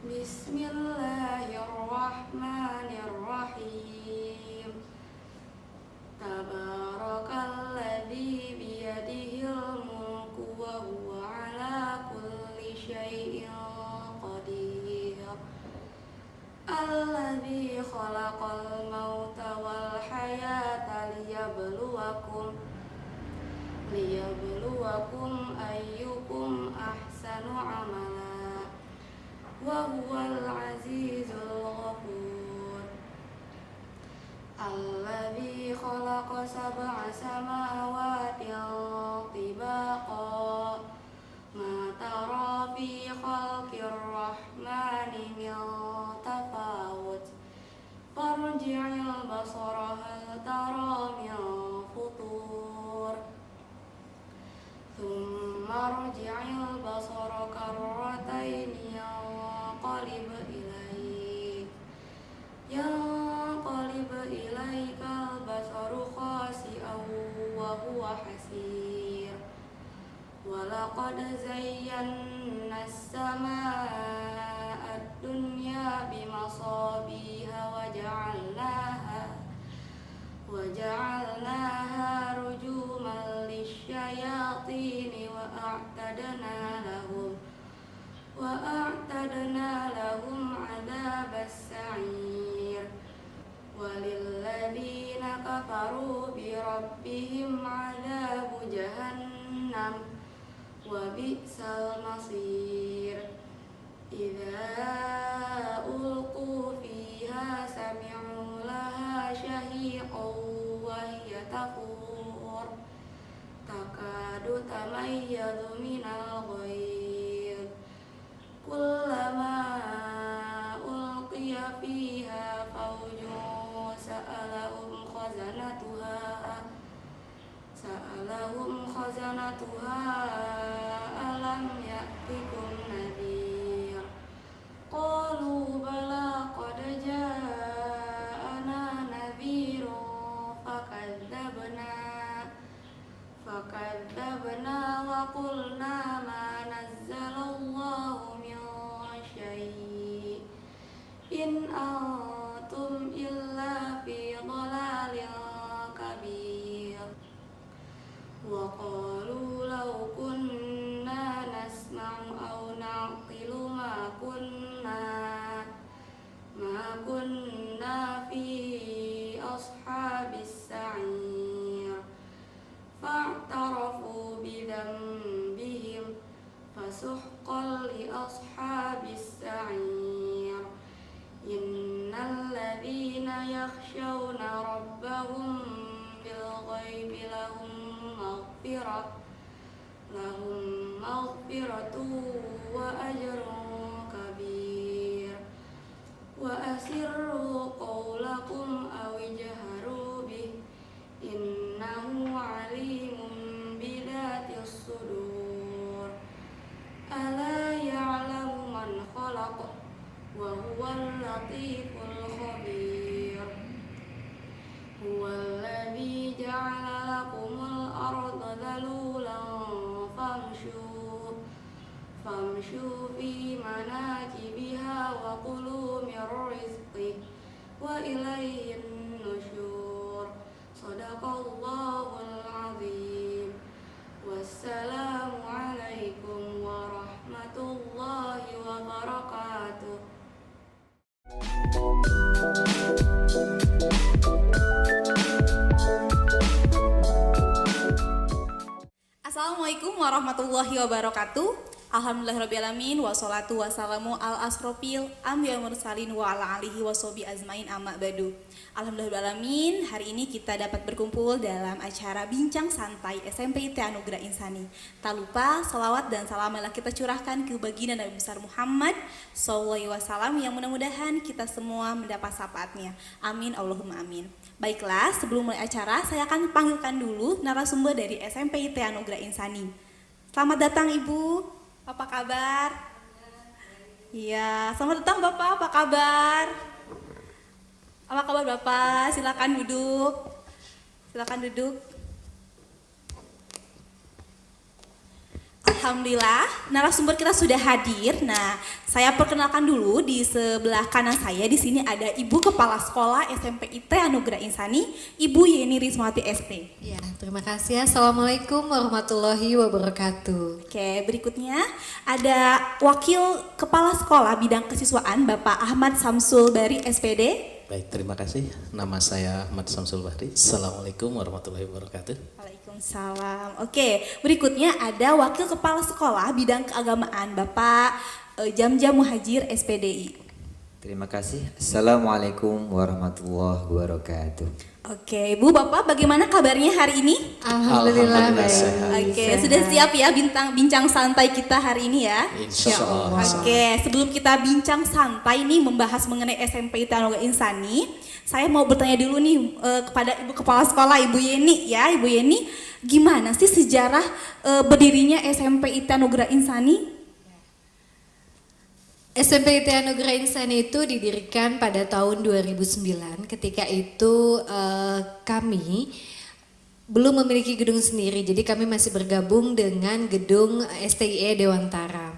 Bismillahirrahmanirrahim. Tabarakalladzi biyadihil mulku wa huwa ala kulli syai'in qadir. Alladzi khalaqal mauta wal hayata liyabluwakum ayyukum ahsanu amala wa huwal azizul ghafur. Alladzi khalaqa sab'a samawatin tibaqa ma tara fi khalqir rahmani min tafawut farji'il basara hal tara min futur thumma rji'il basara karrataini yanqalib ilaikal basaru khasi'an wa huwa hasir. Walaqad zayyana as-samaa'a ad-dunya bimasabiha wa ja'alnaha rujuman lisyayatin wa a'tadna lahum 'adzabas sa'ir. Walilladzina kafaru bi rabbihim 'adzabu jahannam wa bi'sal masir. Idza ulqu fiha sami'u laha shahiqan wa hiya tafur takadu tamayyazu minal ghayz. Kullama ulqiya fiha fawjun sa'alahum khazanatuha alam ya'tikum nadhir. Qalu bala qad ja'ana nadhirun fakadzabna wa qulna ma nazzalallahu min syai' in antum illa fi dhalalin kabir. Wa qalu law kunna nasma'u aw na'qilu ma kunna fi ashabis sa'ir. Fa'tarafu bidhanbihim fasuhqan li ashabis sa'ir. Innal ladzina yakhshawna rabbahum bil ghaibi lahum maghfiratun wa ajrun kabir. Wa asirru qawlakum aw ijharu bih innahu alimun bidatis sudur. Ala ya'lamu man khalaq wa huwal latiful khabir. Huwallazi ja'ala lakumul arda dhalulan famshu fi manakibiha wa kulu min rizqih wa ilayhin nusyur. Shadaqallahul azim. Wassalamu alaikum warahmatullahi wabarakatuh. warahmatullahi wabarakatuh. Alhamdulillahirrabbilalamin. Wassalatu wassalamu al asrofil ambiyal mursalin wa ala alihi wasobi azmain amma badu. Alhamdulillahirrabbilalamin. Hari ini kita dapat berkumpul dalam acara Bincang Santai SMP IT Anugerah Insani. Tak lupa salawat dan salam kita curahkan ke baginda Nabi besar Muhammad SAW yang mudah-mudahan kita semua mendapat syafaatnya. Amin Allahumma amin. Baiklah, sebelum mulai acara saya akan panggilkan dulu narasumber dari SMP IT Anugerah Insani. Selamat datang Ibu. Apa kabar? Iya, selamat datang Bapak, apa kabar? Apa kabar Bapak? Silakan duduk. Silakan duduk. Alhamdulillah, narasumber kita sudah hadir. Nah, saya perkenalkan dulu di sebelah kanan saya di sini ada Ibu Kepala Sekolah SMP IT Anugerah Insani, Ibu Yeni Rismawati SP. Ya, terima kasih. Assalamualaikum warahmatullahi wabarakatuh. Oke, berikutnya ada Wakil Kepala Sekolah Bidang Kesiswaan Bapak Ahmad Samsul Bari SPD. Baik, terima kasih. Nama saya Ahmad Samsul Bahri. Assalamualaikum warahmatullahi wabarakatuh. Waalaikumsalam. Oke, berikutnya ada Wakil Kepala Sekolah Bidang Keagamaan Bapak Jamjam Muhajir SPDI. Terima kasih. Assalamualaikum warahmatullahi wabarakatuh. Oke, Bu Bapak bagaimana kabarnya hari ini? Alhamdulillah baik. sehat. Oke, sudah siap ya bincang santai kita hari ini ya? Insya Allah. Oke, sebelum kita bincang santai nih membahas mengenai SMP IT Anugerah Insani, saya mau bertanya dulu nih kepada Ibu Kepala Sekolah Ibu Yeni ya, Ibu Yeni, gimana sih sejarah berdirinya SMP IT Anugerah Insani? SMP IT Anugerah Insani itu didirikan pada tahun 2009. Ketika itu kami belum memiliki gedung sendiri, jadi kami masih bergabung dengan gedung STIE Dewantara.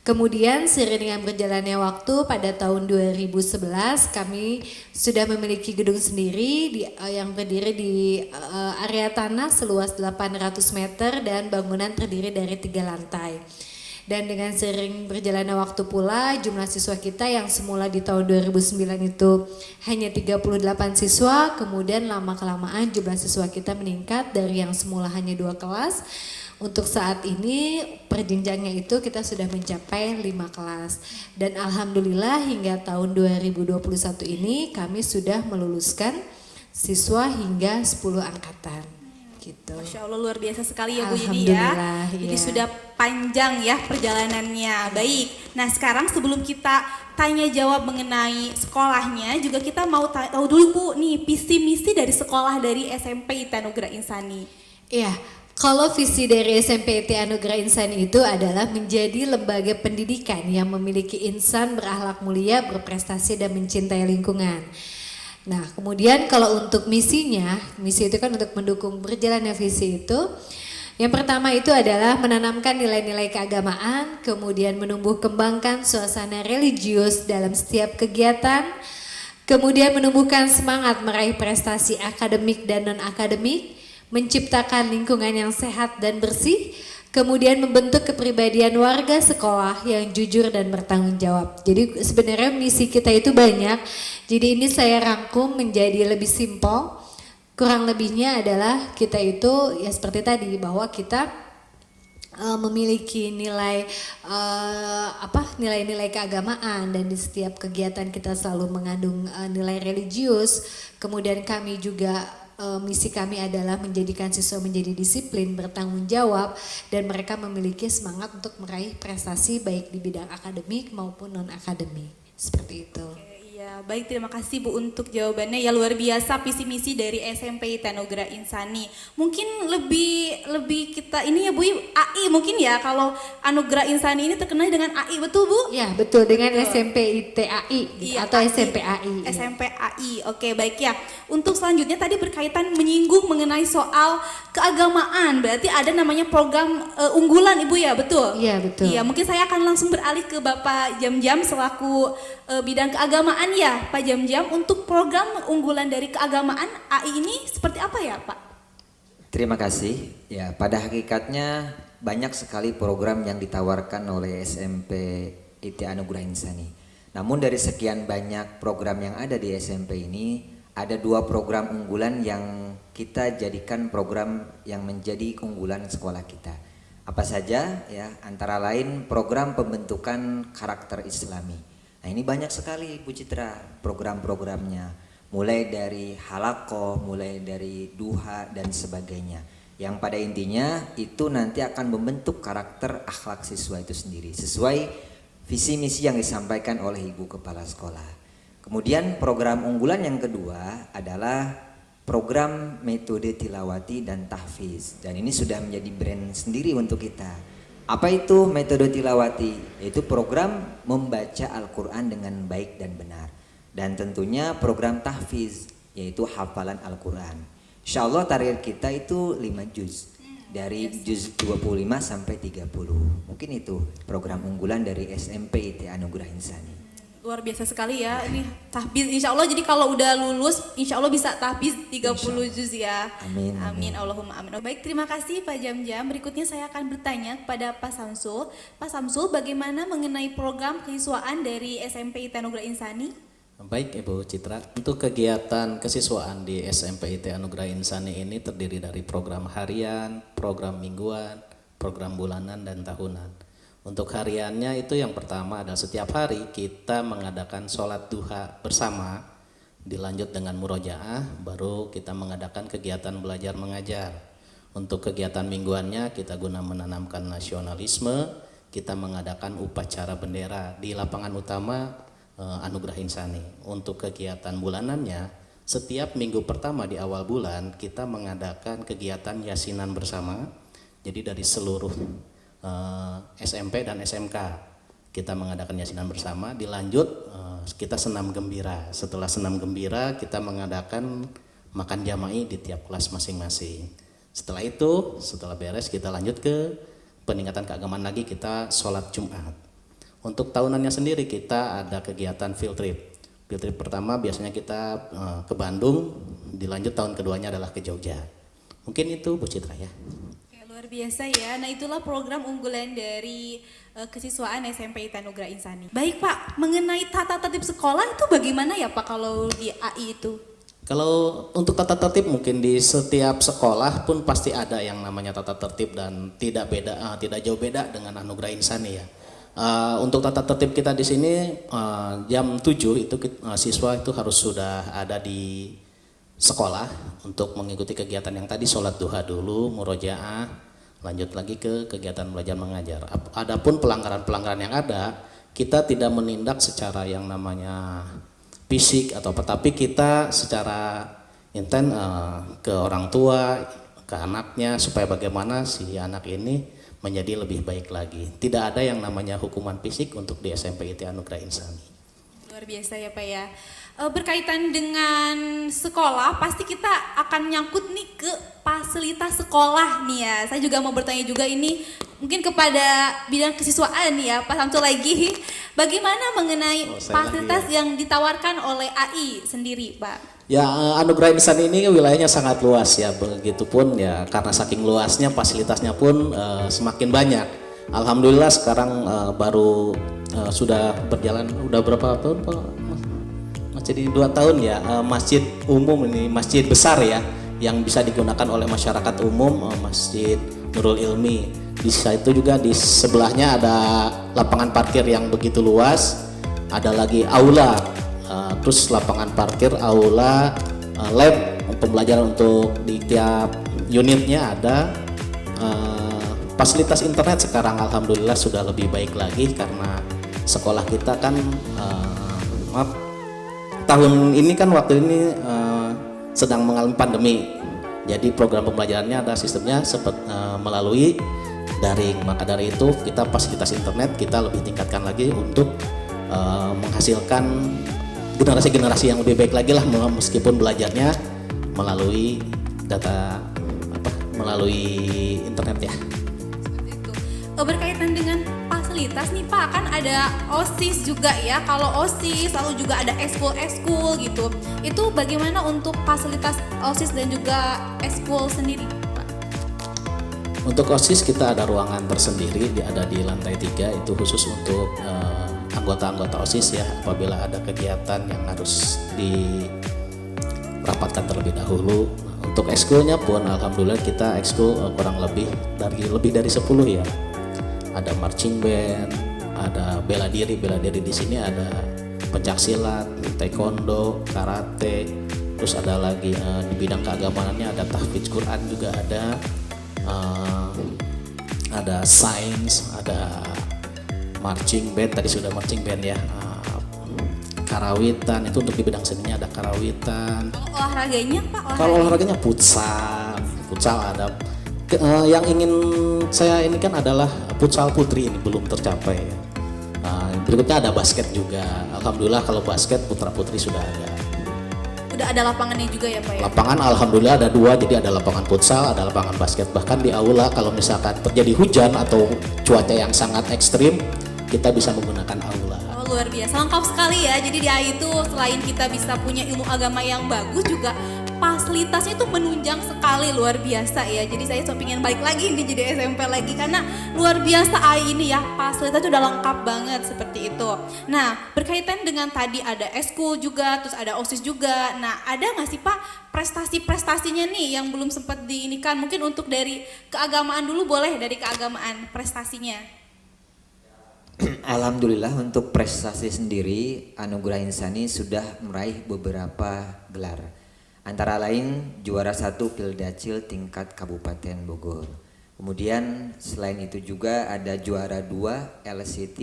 Kemudian seiring dengan berjalannya waktu pada tahun 2011 kami sudah memiliki gedung sendiri yang berdiri di area tanah seluas 800 meter dan bangunan terdiri dari 3 lantai. Dan dengan sering berjalannya waktu pula jumlah siswa kita yang semula di tahun 2009 itu hanya 38 siswa, kemudian lama-kelamaan jumlah siswa kita meningkat dari yang semula hanya 2 kelas. Untuk saat ini per jenjangnya itu kita sudah mencapai 5 kelas. Dan alhamdulillah hingga tahun 2021 ini kami sudah meluluskan siswa hingga 10 angkatan. Gitu. Masya Allah luar biasa sekali ya Bu Yeni ya. Jadi iya. sudah panjang ya perjalanannya. Baik, nah sekarang sebelum kita tanya jawab mengenai sekolahnya, juga kita mau tahu dulu Bu nih visi misi dari sekolah dari SMP IT Anugerah Insani. Iya, kalau visi dari SMP IT Anugerah Insani itu adalah menjadi lembaga pendidikan yang memiliki insan berakhlak mulia, berprestasi dan mencintai lingkungan. Nah, kemudian kalau untuk misinya, misi itu kan untuk mendukung berjalannya visi itu. Yang pertama itu adalah menanamkan nilai-nilai keagamaan, kemudian menumbuh kembangkan suasana religius dalam setiap kegiatan, kemudian menumbuhkan semangat meraih prestasi akademik dan non-akademik, menciptakan lingkungan yang sehat dan bersih, kemudian membentuk kepribadian warga sekolah yang jujur dan bertanggung jawab. Jadi sebenarnya misi kita itu banyak. Jadi ini saya rangkum menjadi lebih simpel. Kurang lebihnya adalah kita itu ya seperti tadi bahwa kita memiliki nilai-nilai keagamaan dan di setiap kegiatan kita selalu mengandung nilai religius. Kemudian kami juga misi kami adalah menjadikan siswa menjadi disiplin, bertanggung jawab, dan mereka memiliki semangat untuk meraih prestasi baik di bidang akademik maupun non-akademik. Seperti itu. Ya, baik, terima kasih Bu untuk jawabannya. Ya luar biasa visi misi dari SMP IT Anugerah Insani. Mungkin lebih kita ini ya Bu, AI mungkin ya, kalau Anugerah Insani ini terkenal dengan AI, betul Bu? Ya betul, dengan SMP IT AI Iya, atau AI. SMP AI. SMP AI, oke baik ya. Untuk selanjutnya tadi berkaitan menyinggung mengenai soal keagamaan, berarti ada namanya program unggulan Ibu ya, betul? Iya betul. Iya, mungkin saya akan langsung beralih ke Bapak Jamjam selaku bidang keagamaan ya, Pak Jamjam. Untuk program unggulan dari keagamaan AI ini seperti apa ya, Pak? Terima kasih. Ya, pada hakikatnya banyak sekali program yang ditawarkan oleh SMP IT Anugerah Insani. Namun dari sekian banyak program yang ada di SMP ini, ada 2 program unggulan yang kita jadikan program yang menjadi keunggulan sekolah kita. Apa saja ya? Antara lain program pembentukan karakter Islami. Nah, ini banyak sekali Bu Citra program-programnya. Mulai dari halaqah, mulai dari duha dan sebagainya. Yang pada intinya itu nanti akan membentuk karakter akhlak siswa itu sendiri sesuai visi misi yang disampaikan oleh Ibu Kepala Sekolah. Kemudian program unggulan yang kedua adalah program metode tilawati dan tahfiz, dan ini sudah menjadi brand sendiri untuk kita. Apa itu metode tilawati? Yaitu program membaca Al-Quran dengan baik dan benar, dan tentunya program tahfiz yaitu hafalan Al-Quran. Insya Allah target kita itu 5 juz, dari juz 25 sampai 30. Mungkin itu program unggulan dari SMP IT Anugerah Insani. Luar biasa sekali ya, ini tahfiz insya Allah. Jadi kalau udah lulus insya Allah bisa tahfiz 30 juz ya. Amin, Amin, Allahumma amin. Baik, terima kasih Pak Jam-Jam. Berikutnya saya akan bertanya kepada Pak Samsul. Pak Samsul, bagaimana mengenai program kesiswaan dari SMP IT Anugerah Insani? Baik Ibu Citra, untuk kegiatan kesiswaan di SMP IT Anugerah Insani ini terdiri dari program harian, program mingguan, program bulanan dan tahunan. Untuk hariannya itu yang pertama adalah setiap hari kita mengadakan sholat duha bersama, dilanjut dengan murojaah, baru kita mengadakan kegiatan belajar mengajar. Untuk kegiatan mingguannya kita guna menanamkan nasionalisme, kita mengadakan upacara bendera di lapangan utama Anugerah Insani. Untuk kegiatan bulanannya, setiap minggu pertama di awal bulan kita mengadakan kegiatan yasinan bersama. Jadi dari seluruh SMP dan SMK kita mengadakan yasinan bersama, dilanjut kita senam gembira. Setelah senam gembira kita mengadakan makan jama'i di tiap kelas masing-masing. Setelah itu, setelah beres kita lanjut ke peningkatan keagamaan lagi, kita sholat Jumat. Untuk tahunannya sendiri kita ada kegiatan field trip. Field trip pertama biasanya kita ke Bandung, dilanjut tahun keduanya adalah ke Jogja. Mungkin itu Bu Citra ya. Luar biasa ya. Nah, itulah program unggulan dari kesiswaan SMP IT Anugerah Insani. Baik Pak, mengenai tata tertib sekolah itu bagaimana ya Pak kalau di AI itu? Kalau untuk tata tertib mungkin di setiap sekolah pun pasti ada yang namanya tata tertib dan tidak jauh beda dengan Anugerah Insani ya. Untuk tata tertib kita di sini jam 7 itu siswa itu harus sudah ada di sekolah untuk mengikuti kegiatan yang tadi, sholat duha dulu, murojaah, lanjut lagi ke kegiatan belajar mengajar. Adapun pelanggaran-pelanggaran yang ada, kita tidak menindak secara yang namanya fisik atau apa, tapi kita secara intent ke orang tua, ke anaknya, supaya bagaimana si anak ini menjadi lebih baik lagi. Tidak ada yang namanya hukuman fisik untuk di SMP IT Anugerah Insani. Luar biasa ya Pak ya. Berkaitan dengan sekolah, pasti kita akan nyangkut nih ke fasilitas sekolah nih ya. Saya juga mau bertanya juga ini mungkin kepada bidang kesiswaan nih ya Pak Samsul lagi. Bagaimana mengenai fasilitas yang ditawarkan oleh AI sendiri Pak? Ya, Anugerah Insani ini wilayahnya sangat luas ya. Begitupun ya, karena saking luasnya fasilitasnya pun semakin banyak. Alhamdulillah sekarang baru sudah berjalan, udah berapa tahun Pak? Jadi 2 tahun ya, masjid umum ini, masjid besar ya, yang bisa digunakan oleh masyarakat umum, Masjid Nurul Ilmi. Di situ juga di sebelahnya ada lapangan parkir yang begitu luas, ada lagi aula, terus lapangan parkir, aula, lab pembelajaran untuk di tiap unitnya ada. Fasilitas internet sekarang alhamdulillah sudah lebih baik lagi karena sekolah kita kan tahun ini kan waktu ini sedang mengalami pandemi. Jadi program pembelajarannya ada sistemnya melalui daring. Maka dari itu kita fasilitas internet kita lebih tingkatkan lagi untuk menghasilkan generasi-generasi yang lebih baik lagi lah, meskipun belajarnya melalui melalui internet ya. Berkaitan dengan fasilitas nih Pak, kan ada OSIS juga ya. Kalau OSIS lalu juga ada eskul gitu. Itu bagaimana untuk fasilitas OSIS dan juga eskul sendiri Pak? Untuk OSIS kita ada ruangan tersendiri, ada di lantai 3, itu khusus untuk anggota-anggota OSIS ya. Apabila ada kegiatan yang harus dirapatkan terlebih dahulu, Untuk ekskulnya pun alhamdulillah kita ekskul kurang lebih dari 10 ya. Ada marching band, ada bela diri di sini ada pencaksilat, taekwondo, karate, terus ada lagi di bidang keagamaannya ada tahfidz Quran juga ada sains, ada marching band, tadi sudah marching band ya, karawitan, itu untuk di bidang seninya ada karawitan. Kalau olahraganya Pak? Kalau olahraganya futsal ada. Yang ingin saya ini kan adalah futsal putri ini belum tercapai. Berikutnya ada basket juga. Alhamdulillah kalau basket putra putri sudah ada. Udah ada lapangannya juga ya Pak ya? Lapangan alhamdulillah ada 2, jadi ada lapangan futsal, ada lapangan basket. Bahkan di aula kalau misalkan terjadi hujan atau cuaca yang sangat ekstrim, kita bisa menggunakan aula. Oh, luar biasa, lengkap sekali ya. Jadi di AI itu selain kita bisa punya ilmu agama yang bagus, juga fasilitasnya itu menunjang sekali, luar biasa ya. Jadi saya pengen balik lagi nih jadi SMP lagi karena luar biasa AI ini ya, fasilitasnya udah lengkap banget seperti itu. Nah, berkaitan dengan tadi ada eskul juga, terus ada OSIS juga. Nah, ada nggak sih Pak prestasi-prestasinya nih yang belum sempat diinikan? Mungkin untuk dari keagamaan dulu boleh, dari keagamaan prestasinya. Alhamdulillah untuk prestasi sendiri Anugerah Insani sudah meraih beberapa gelar. Antara lain juara 1 Pildacil tingkat Kabupaten Bogor. Kemudian selain itu juga ada juara 2 LCT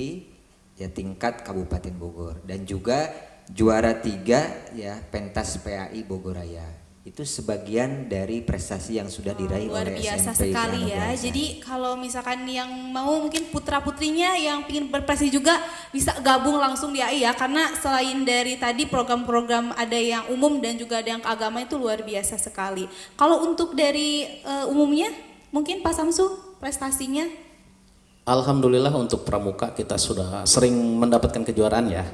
ya tingkat Kabupaten Bogor dan juga juara 3 ya pentas PAI Bogoraya. Itu sebagian dari prestasi yang sudah diraih luar oleh biasa SMP sekali ya. Jadi kalau misalkan yang mau mungkin putra-putrinya yang ingin berprestasi juga bisa gabung langsung di AI ya. Karena selain dari tadi program-program ada yang umum dan juga ada yang keagamaan itu luar biasa sekali. Kalau untuk dari umumnya mungkin Pak Samsu prestasinya? Alhamdulillah untuk pramuka kita sudah sering mendapatkan kejuaraan ya.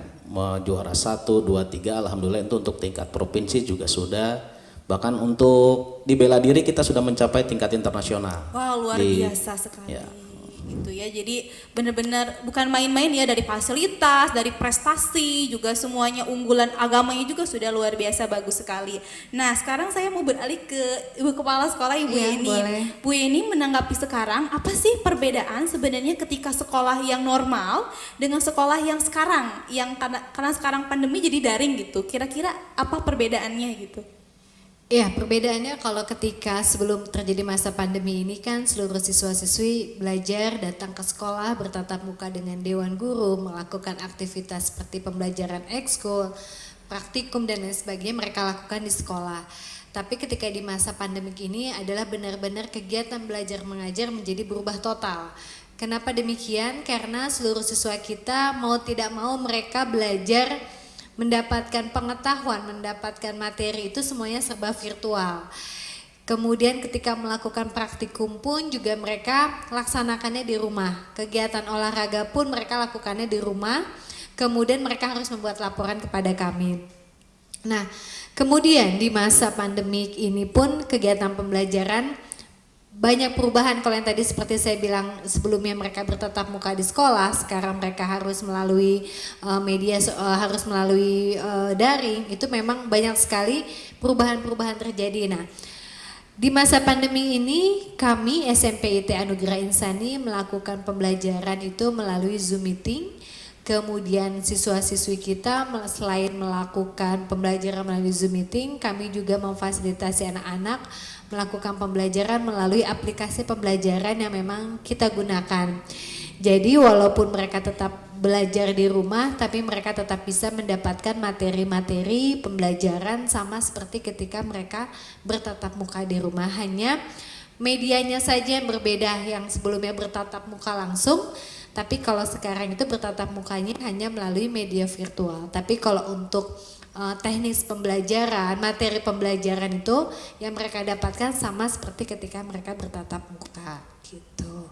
Juara 1, 2, 3 alhamdulillah itu untuk tingkat provinsi juga sudah. Bahkan untuk di bela diri kita sudah mencapai tingkat internasional. Wow, luar biasa sekali. Ya. Gitu ya. Jadi benar-benar bukan main-main ya, dari fasilitas, dari prestasi, juga semuanya unggulan agamanya juga sudah luar biasa bagus sekali. Nah, sekarang saya mau beralih ke Ibu Kepala Sekolah Ibu Yeni. Boleh. Bu Yeni menanggapi sekarang apa sih perbedaan sebenarnya ketika sekolah yang normal dengan sekolah yang sekarang, yang karena sekarang pandemi jadi daring gitu. Kira-kira apa perbedaannya gitu? Ya, perbedaannya kalau ketika sebelum terjadi masa pandemi ini kan seluruh siswa-siswi belajar datang ke sekolah, bertatap muka dengan dewan guru, melakukan aktivitas seperti pembelajaran ekskul, praktikum dan lain sebagainya mereka lakukan di sekolah. Tapi ketika di masa pandemik ini adalah benar-benar kegiatan belajar mengajar menjadi berubah total. Kenapa demikian? Karena seluruh siswa kita mau tidak mau mereka belajar mendapatkan pengetahuan, mendapatkan materi itu semuanya serba virtual. Kemudian ketika melakukan praktikum pun juga mereka laksanakannya di rumah. Kegiatan olahraga pun mereka lakukannya di rumah. Kemudian mereka harus membuat laporan kepada kami. Nah, kemudian di masa pandemik ini pun kegiatan pembelajaran banyak perubahan. Kalau yang tadi seperti saya bilang sebelumnya mereka bertatap muka di sekolah, sekarang mereka harus melalui media, harus melalui daring. Itu memang banyak sekali perubahan-perubahan terjadi. Nah, di masa pandemi ini kami SMP IT Anugerah Insani melakukan pembelajaran itu melalui Zoom meeting. Kemudian siswa-siswi kita selain melakukan pembelajaran melalui Zoom meeting, kami juga memfasilitasi anak-anak melakukan pembelajaran melalui aplikasi pembelajaran yang memang kita gunakan. Jadi walaupun mereka tetap belajar di rumah, tapi mereka tetap bisa mendapatkan materi-materi pembelajaran sama seperti ketika mereka bertatap muka di rumah. Hanya medianya saja yang berbeda, yang sebelumnya bertatap muka langsung, tapi kalau sekarang itu bertatap mukanya hanya melalui media virtual. Tapi kalau untuk teknis pembelajaran, materi pembelajaran itu yang mereka dapatkan sama seperti ketika mereka bertatap muka gitu.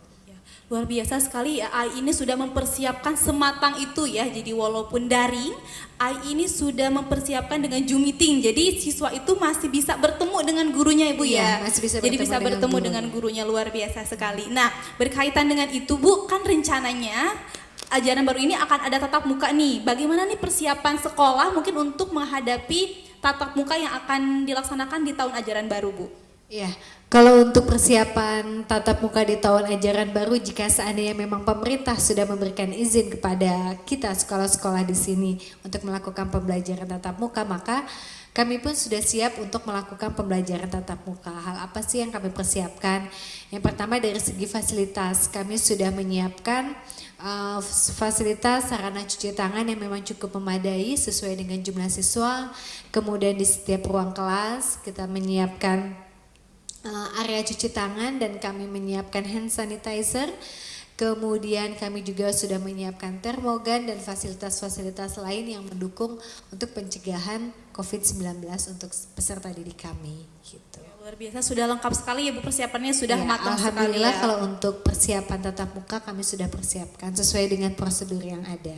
Luar biasa sekali ya, AI ini sudah mempersiapkan sematang itu ya. Jadi walaupun daring, AI ini sudah mempersiapkan dengan Zoom meeting. Jadi siswa itu masih bisa bertemu dengan gurunya Ibu ya. Masih bisa jadi bisa bertemu dengan gurunya, luar biasa sekali. Nah, berkaitan dengan itu Bu, kan rencananya ajaran baru ini akan ada tatap muka nih. Bagaimana nih persiapan sekolah mungkin untuk menghadapi tatap muka yang akan dilaksanakan di tahun ajaran baru, Bu? Ya, kalau untuk persiapan tatap muka di tahun ajaran baru, jika seandainya memang pemerintah sudah memberikan izin kepada kita sekolah-sekolah di sini untuk melakukan pembelajaran tatap muka, maka kami pun sudah siap untuk melakukan pembelajaran tatap muka. Hal apa sih yang kami persiapkan? Yang pertama dari segi fasilitas, kami sudah menyiapkan fasilitas sarana cuci tangan yang memang cukup memadai sesuai dengan jumlah siswa. Kemudian di setiap ruang kelas kita menyiapkan area cuci tangan dan kami menyiapkan hand sanitizer. Kemudian kami juga sudah menyiapkan termogan dan fasilitas-fasilitas lain yang mendukung untuk pencegahan COVID-19 untuk peserta didik kami. Gitu. Luar biasa, sudah lengkap sekali ya Bu, persiapannya sudah Ya, matang sekali alhamdulillah ya. kalau untuk persiapan tatap muka kami sudah persiapkan sesuai dengan prosedur yang ada.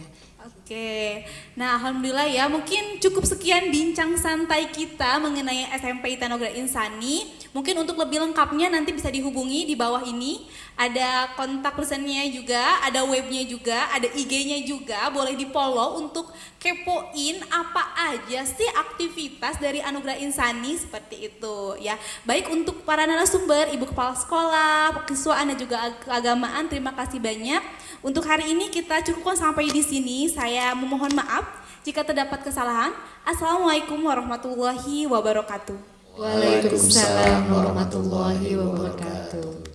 Oke, nah alhamdulillah ya, mungkin cukup sekian bincang santai kita mengenai SMP ITE Anugerah Insani. Mungkin untuk lebih lengkapnya nanti bisa dihubungi di bawah ini. Ada kontak personnya juga, ada webnya juga, ada IG-nya juga. Boleh di-follow untuk kepoin apa aja sih aktivitas dari Anugerah Insani seperti itu ya. Baik untuk para narasumber, Ibu Kepala Sekolah, Kesiswaan dan juga Keagamaan, terima kasih banyak. Untuk hari ini kita cukupkan sampai di sini. Saya memohon maaf jika terdapat kesalahan. Assalamualaikum warahmatullahi wabarakatuh. Waalaikumsalam warahmatullahi wabarakatuh.